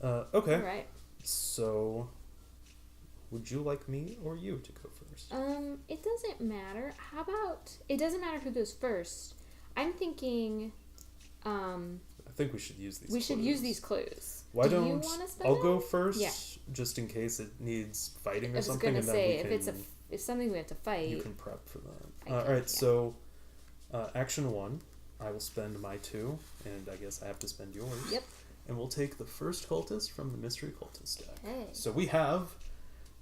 Okay. All right. So, would you like me or you to go first? It doesn't matter. How about it doesn't matter who goes first. I'm thinking, I think we should use these. We should use these clues. Why Do don't you want to spend I'll it? go first, Yeah. just in case it needs fighting or I was something. gonna and say then if something we have to fight. you can prep for that. I All can, right. yeah. So, action 1, I will spend my 2, and I guess I have to spend yours. Yep. And we'll take the first cultist from the mystery cultist deck. Okay. So we have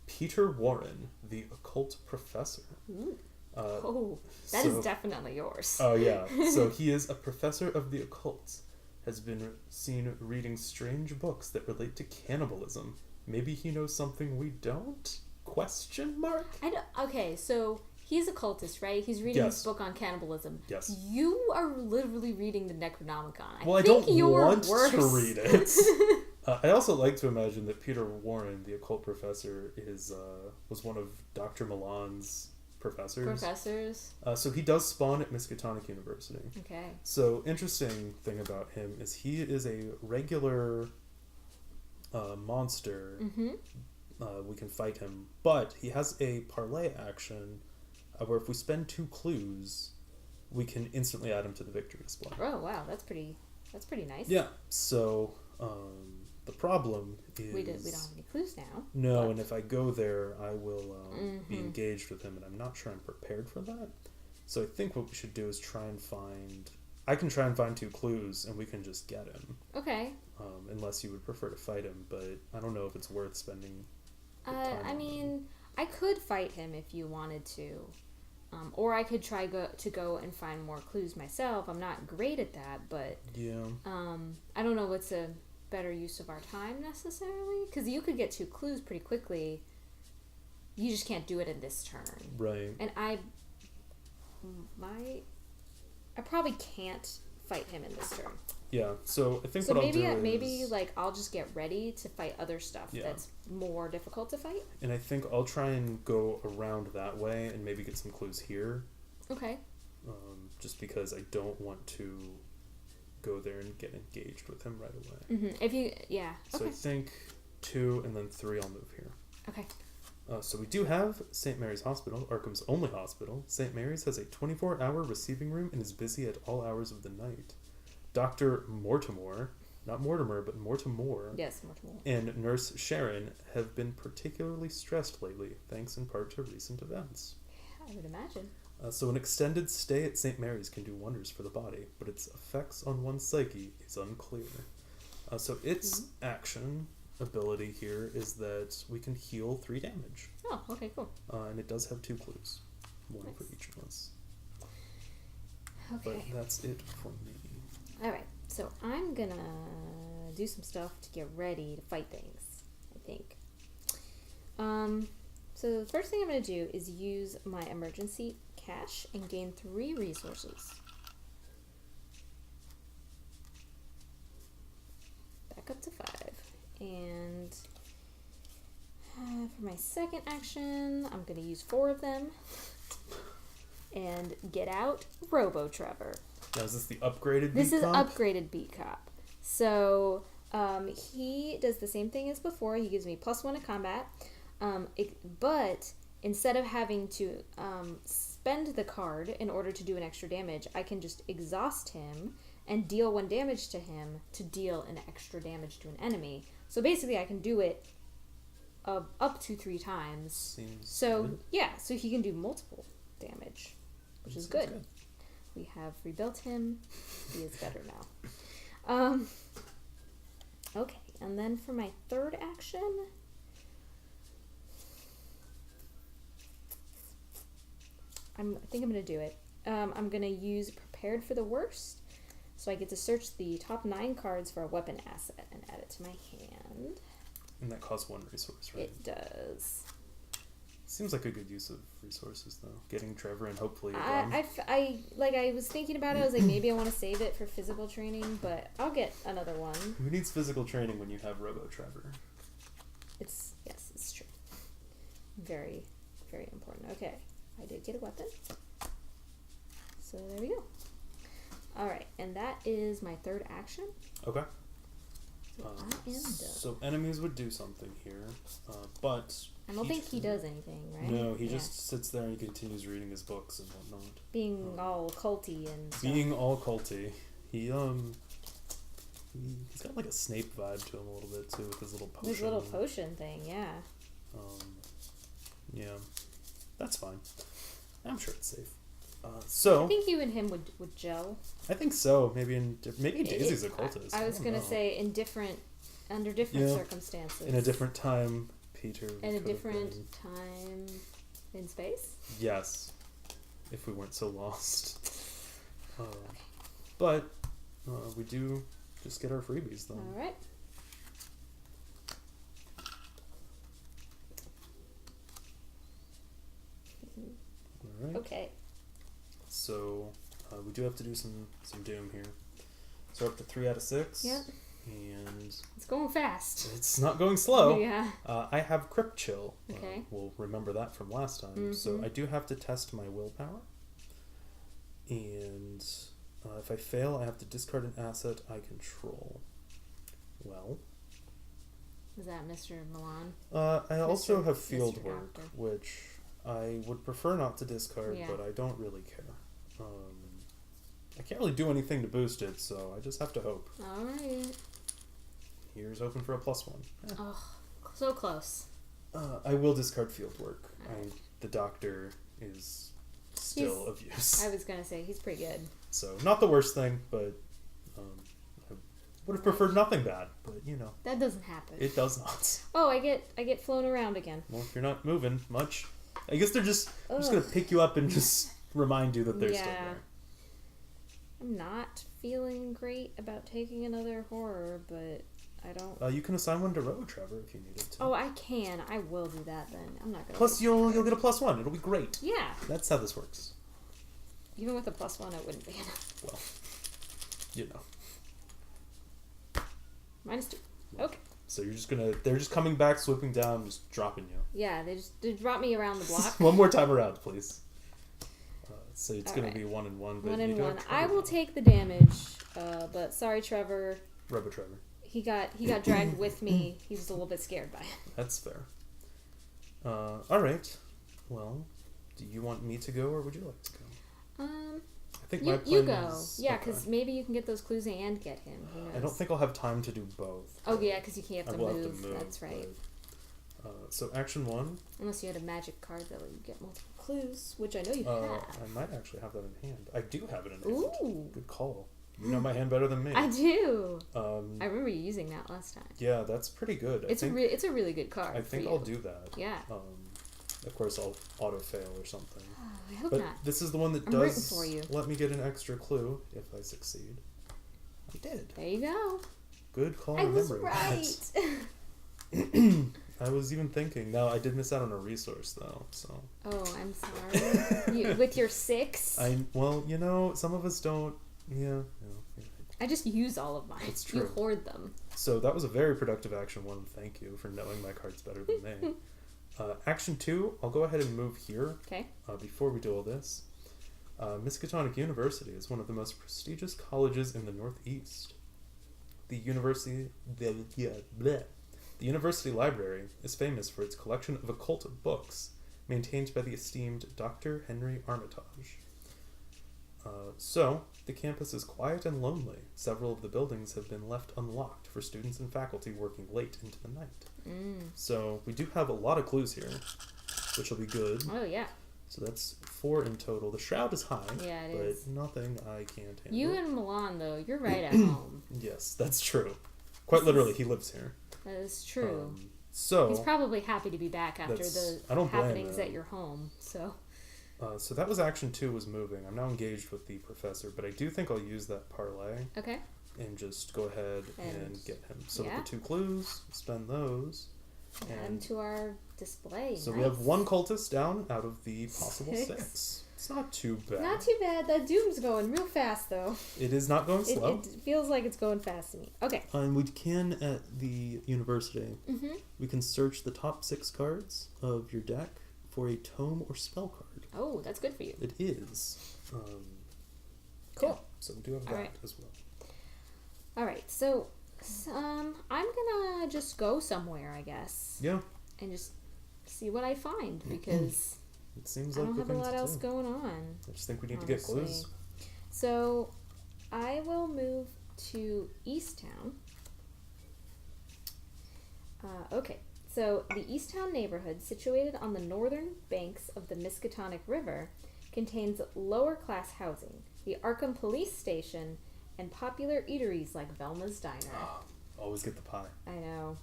Peter Warren, the occult professor. Ooh. That is definitely yours. Oh, yeah. So he is a professor of the occult, has been seen reading strange books that relate to cannibalism. Maybe he knows something we don't? Question mark? Okay, so he's a cultist, right? He's reading this book on cannibalism. Yes. You are literally reading the Necronomicon. I don't want to read it. I also like to imagine that Peter Warren, the occult professor, was one of Dr. Milan's professors. So he does spawn at Miskatonic University. Okay. So interesting thing about him is he is a regular monster. Mm-hmm. We can fight him, but he has a parlay action where if we spend 2 clues, we can instantly add him to the victory display. Oh wow, that's pretty nice. Yeah. So the problem is we don't have any clues now. No, and if I go there, I will be engaged with him, and I'm not sure I'm prepared for that. So I think what we should do is I can try and find 2 clues, and we can just get him. Okay. Unless you would prefer to fight him, but I don't know if it's worth spending time I mean, I could fight him if you wanted to. Or I could try to go and find more clues myself. I'm not great at that, but yeah. I don't know what's a better use of our time necessarily, because you could get 2 clues pretty quickly. You just can't do it in this turn, Right. and I probably can't fight him in this turn. Yeah, so I think So what I'll do maybe is... like I'll just get ready to fight other stuff that's more difficult to fight. And I think I'll try and go around that way and maybe get some clues here. Okay. Just because I don't want to go there and get engaged with him right away. Mm-hmm. So I think 2 and then 3 I'll move here. Okay. So we do have St. Mary's Hospital, Arkham's only hospital. St. Mary's has a 24-hour receiving room and is busy at all hours of the night. Dr. Mortimer, not Mortimer, but Mortimer. Yes, Mortimer. And Nurse Sharon have been particularly stressed lately, thanks in part to recent events. I would imagine. So an extended stay at St. Mary's can do wonders for the body, but its effects on one's psyche is unclear. So its action ability here is that we can heal 3 damage. Oh, okay, cool. And it does have 2 clues, 1 for each of us. Okay. But that's it for me. Alright, so I'm gonna do some stuff to get ready to fight things, I think. So the first thing I'm gonna do is use my emergency cash and gain 3 resources. Back up to 5. And for my second action, I'm gonna use 4 of them and get out Robo Trevor. Now, is this the upgraded This beat is cop? upgraded beat cop. So he does the same thing as before. He gives me +1 to combat. But instead of having to spend the card in order to do an extra damage, I can just exhaust him and deal 1 damage to him to deal an extra damage to an enemy. So basically I can do it up to 3 times. Seems good. Yeah, so he can do multiple damage, which is good. We have rebuilt him. He is better now. Okay, and then for my third action, I think I'm going to do it. I'm going to use Prepared for the Worst, so I get to search the top 9 cards for a weapon asset and add it to my hand. And that costs 1 resource, right? It does. Seems like a good use of resources, though. Getting Trevor and hopefully I was thinking about it. I was like, maybe I want to save it for physical training, but I'll get another one. Who needs physical training when you have Robo Trevor? It's true. Very, very important. Okay, I did get a weapon. So there we go. All right, and that is my third action. Okay. I am done. So enemies would do something here, but... I don't think he does anything, right? No, he just sits there and he continues reading his books and whatnot. Being all culty and stuff. Being all culty. He's got like a Snape vibe to him a little bit too with his little potion. His little potion thing, yeah. Yeah. That's fine. I'm sure it's safe. So I think you and him would gel. I think so. Maybe Daisy's a cultist. I was gonna say under different circumstances. In a different time, Peter. In a different time in space? Yes. If we weren't so lost. But we do just get our freebies though. Alright. Alright. Okay. So we do have to do some doom here. So we're up to 3 out of 6. Yep. And it's going fast. It's not going slow. Yeah. I have Crypt Chill. Okay. We'll remember that from last time. Mm-hmm. So I do have to test my willpower. And if I fail, I have to discard an asset I control. Well. Is that Mr. Milan? I also have field Mr. work, Doctor. which I would prefer not to discard, but I don't really care. I can't really do anything to boost it, so I just have to hope. Alright. Here's hoping for a +1. Yeah. Oh, so close. I will discard field work. The doctor is still of use. I was gonna say, he's pretty good. So, not the worst thing, but I would have preferred nothing bad, but you know. That doesn't happen. It does not. Oh, I get flown around again. Well, if you're not moving much, I guess they're just gonna pick you up and just remind you that they're still there. I'm not feeling great about taking another horror, but I don't... you can assign one to Trevor if you needed to. Oh, I can. I will do that then. I'm not gonna... Plus, you'll get a +1. It'll be great. Yeah. That's how this works. Even with a +1, it wouldn't be enough. Well, you know. -2. Okay. So you're just gonna... They're just coming back, swooping down, just dropping you. Yeah, they drop me around the block. One more time around, please. So it's going right. to be 1 and 1. But 1 and you 1. don't I will take the damage, but sorry, Trevor. Trevor. He got dragged with me. He was a little bit scared by it. That's fair. All right. Well, do you want me to go or would you like to go? I think my plan you go. is... Yeah, because maybe you can get those clues and get him. Who knows? I don't think I'll have time to do both. Oh, yeah, because you can't have to have move. to move. That's right. But, so action 1. Unless you had a magic card that let you get multiple clues, which I know you have. I might actually have that in hand. I do have it in hand. Ooh. Good call. You know my hand better than me. I do. I remember you using that last time. Yeah, that's pretty good. It's a really good card. I think I'll do that. Yeah. Of course, I'll auto-fail or something. I hope but not. This is the one that I'm does for you. let me get an extra clue if I succeed. I did. There you go. Good call. I was remembering right. that. I was even thinking. No, I did miss out on a resource though. So. Oh, I'm sorry. With your 6. Well, you know, some of us don't. Yeah. I just use all of mine. It's true. You hoard them. So that was a very productive action 1. Thank you for knowing my cards better than me. Action 2, I'll go ahead and move here. Okay. Before we do all this, Miskatonic University is one of the most prestigious colleges in the Northeast. The university library is famous for its collection of occult books, maintained by the esteemed Dr. Henry Armitage. So, the campus is quiet and lonely. Several of the buildings have been left unlocked for students and faculty working late into the night. So, we do have a lot of clues here, which will be good. Oh, yeah. So that's 4 in total. The shroud is high, yeah, it is. But nothing I can't handle. You and Milan, though, you're right at home. Yes, that's true. Quite literally, he lives here. That is true. So he's probably happy to be back after the happenings at your home. So that was action 2 was moving. I'm now engaged with the professor, but I do think I'll use that parlay. Okay. And just go ahead and get him. So with the 2 clues, spend those. Add them to our display. So we have 1 cultist down out of the possible 6. It's not too bad. Not too bad. That doom's going real fast, though. It is not going slow. It feels like it's going fast to me. Okay. And we can, at the university, we can search the top 6 cards of your deck for a tome or spell card. Oh, that's good for you. It is. Cool. Yeah, so we do have that as well. All right. So I'm gonna just go somewhere, I guess. Yeah. And just see what I find, because it seems I like don't have a lot else going on. I just think we need to get clues. So I will move to Easttown. Okay, so the Easttown neighborhood, situated on the northern banks of the Miskatonic River, contains lower-class housing, the Arkham Police Station, and popular eateries like Velma's Diner. Always get the pie. I know.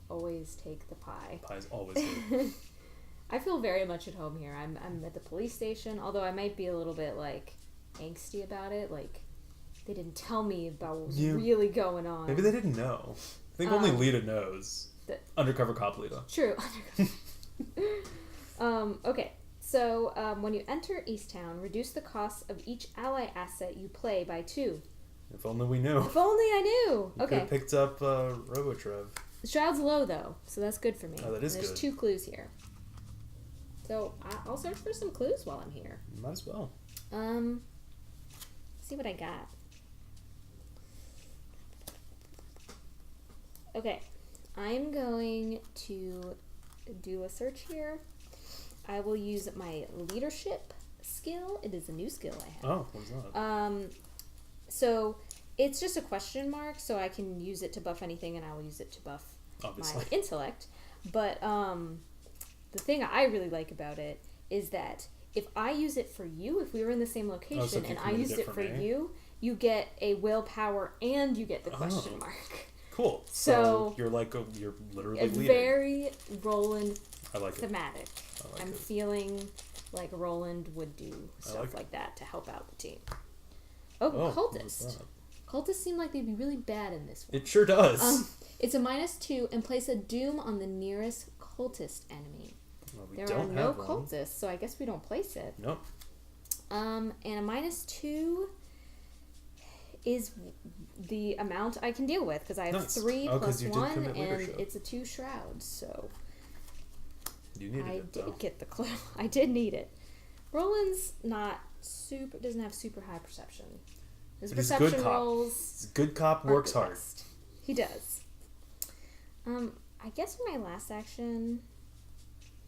Always take the pie. Pie's always good. I feel very much at home here. I'm at the police station, although I might be a little bit, like, angsty about it. Like, they didn't tell me about what was really going on. Maybe they didn't know. I think only Lita knows. Undercover cop Lita. True. Okay. So, when you enter Easttown, reduce the cost of each ally asset you play by 2. If only we knew. If only I knew. You could have picked up Robotrev. The Shroud's low, though, so that's good for me. Oh, that is good. There's 2 clues here. So, I'll search for some clues while I'm here. Might as well. See what I got. Okay. I'm going to do a search here. I will use my leadership skill. It is a new skill I have. Oh, what's that? So it's just a question mark, so I can use it to buff anything, and I will use it to buff my intellect. But the thing I really like about it is that if I use it for you, if we were in the same location and I used it for you, you get a willpower and you get the question mark. Cool. So you're you're literally leading. Very Roland thematic. I'm it. Feeling like Roland would do stuff like that to help out the team. Oh, Cultist. Cultists seem like they'd be really bad in this one. It sure does. It's a -2 and place a doom on the nearest cultist enemy. Well, there are no cultists, so I guess we don't place it. Nope. And a -2 is the amount I can deal with, because I have 3 plus 1, and it's a 2 shrouds, so you needed I did get the clue. I did need it. Roland's doesn't have super high perception. His perception rolls. He's a good cop, works hard. He does. I guess for my last action.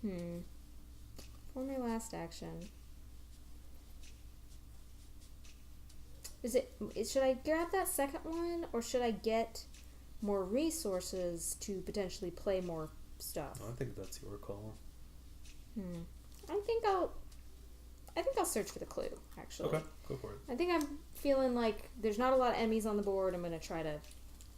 For my last action. Should I grab that second one, or should I get more resources to potentially play more stuff? I think that's your call. I think I'll search for the clue, actually. Okay, go for it. I think I'm feeling like there's not a lot of enemies on the board. I'm going to try to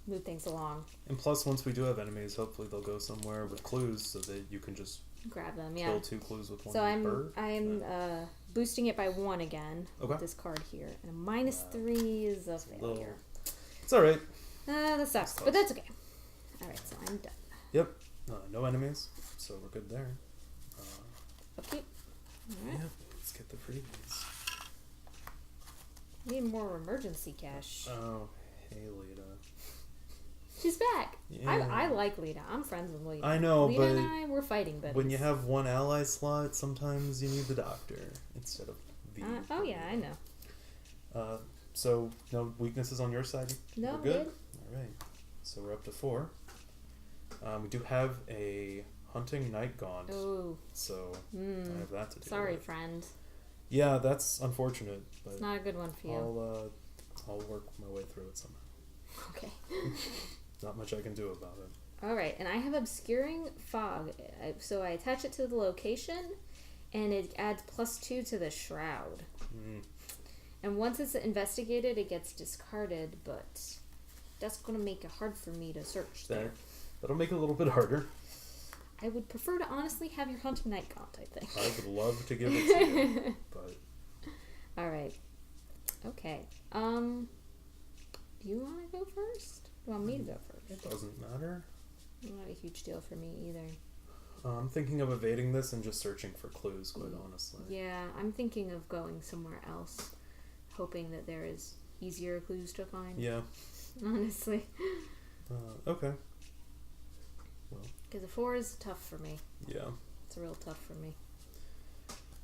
move things along. And plus, once we do have enemies, hopefully they'll go somewhere with clues so that you can just grab them. Kill 2 clues with one. So I'm boosting it by 1 again with this card here, and a -3 is a failure. It's all right. That sucks, but that's okay. All right, so I'm done. Yep. No enemies, so we're good there. Okay. All right. Yeah. Let's get the freebies. Need more emergency cash. Oh, hey, Lita. She's back. Yeah. I like Lita. I'm friends with Lita. I know, Lita but and I, we're fighting buddies. When you have 1 ally slot, sometimes you need the doctor instead of the... oh, yeah, I know. So, no weaknesses on your side? No, we're good? All right. So we're up to 4. We do have a Hunting Night Gaunt. Ooh. So I have that to do. Sorry, friend. Yeah, that's unfortunate. But it's not a good one for you. I'll work my way through it somehow. Okay. Not much I can do about it. Alright, and I have Obscuring Fog. So I attach it to the location, and it adds +2 to the Shroud. And once it's investigated, it gets discarded, but that's going to make it hard for me to search there. That'll make it a little bit harder. I would prefer to honestly have your Hunting Night Gaunt, I think. I would love to give it to you, but... Alright. Okay. Do you want to go first? Do you want me to go first? It doesn't matter. Not a huge deal for me either. I'm thinking of evading this and just searching for clues, quite honestly. Yeah, I'm thinking of going somewhere else, hoping that there is easier clues to find. Yeah. Honestly. Okay. Well. Because a 4 is tough for me. Yeah. It's real tough for me.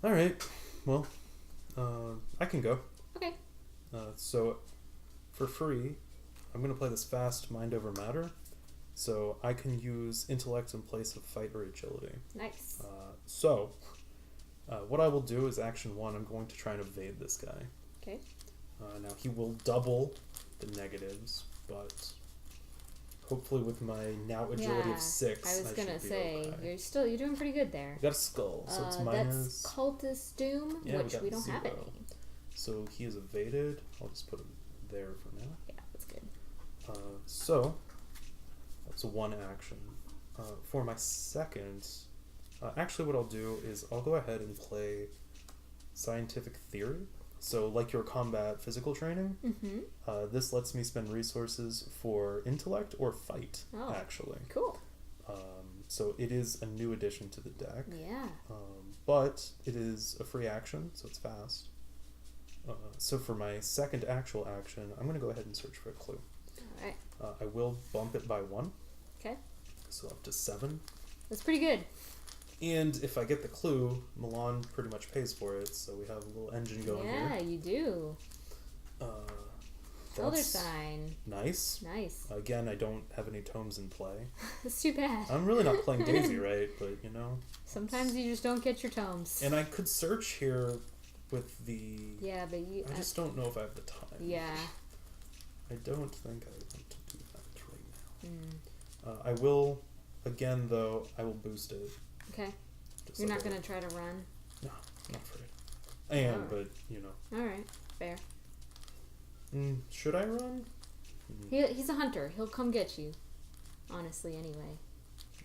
Alright. Well, I can go. Okay. So, for free, I'm going to play this fast mind over matter. So I can use intellect in place of fight or agility. Nice. What I will do is action 1, I'm going to try and evade this guy. Okay. Now he will double the negatives, but hopefully with my now agility of 6, I was gonna say okay. You're doing pretty good there. I got a skull, so it's minus. That's Cultist Doom, which we don't 0. have any. So he is evaded. I'll just put him there for now. Yeah, that's good. So that's 1 action. For my second, actually what I'll do is I'll go ahead and play Scientific Theory. So like your combat physical training, this lets me spend resources for intellect or fight, actually. Cool. So it is a new addition to the deck. Yeah. But it is a free action, so it's fast. So for my second actual action, I'm going to go ahead and search for a clue. All right. I will bump it by 1. Okay. So up to 7. That's pretty good. And if I get the clue, Milan pretty much pays for it, so we have a little engine going here. Yeah, you do. Elder Sign. Nice. Nice. Again, I don't have any tomes in play. That's too bad. I'm really not playing Daisy, right? But, you know. Sometimes you just don't get your tomes. And I could search here with the... Yeah, but you... I just don't know if I have the time. Yeah. I don't think I want to do that right now. I will, again, though, I will boost it. Okay. You're not going to try to run? No, not afraid. I am, but, you know. Alright, fair. Should I run? He's a hunter. He'll come get you. Honestly, anyway.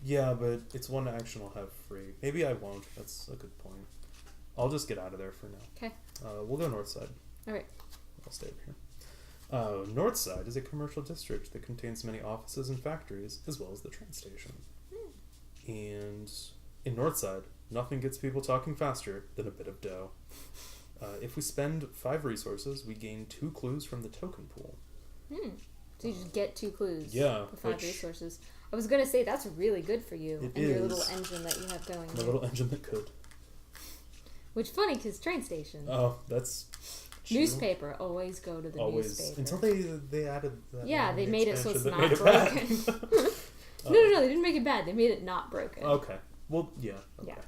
Yeah, but it's 1 action I'll have free. Maybe I won't. That's a good point. I'll just get out of there for now. Okay. We'll go north side. Alright. I'll stay over here. North side is a commercial district that contains many offices and factories, as well as the train station. And in north side, nothing gets people talking faster than a bit of dough. If we spend 5 resources, we gain 2 clues from the token pool. So you just get 2 clues. Yeah. For 5 resources. I was going to say, that's really good for you. It is. Your little engine that you have going. My little engine that could. Which funny, because train station. Oh, that's... True. Newspaper. Always go to the newspaper. Until they added that. Yeah, they made it so it's not broken. No, they didn't make it bad. They made it not broken. Okay. Well, yeah. Okay. Yeah.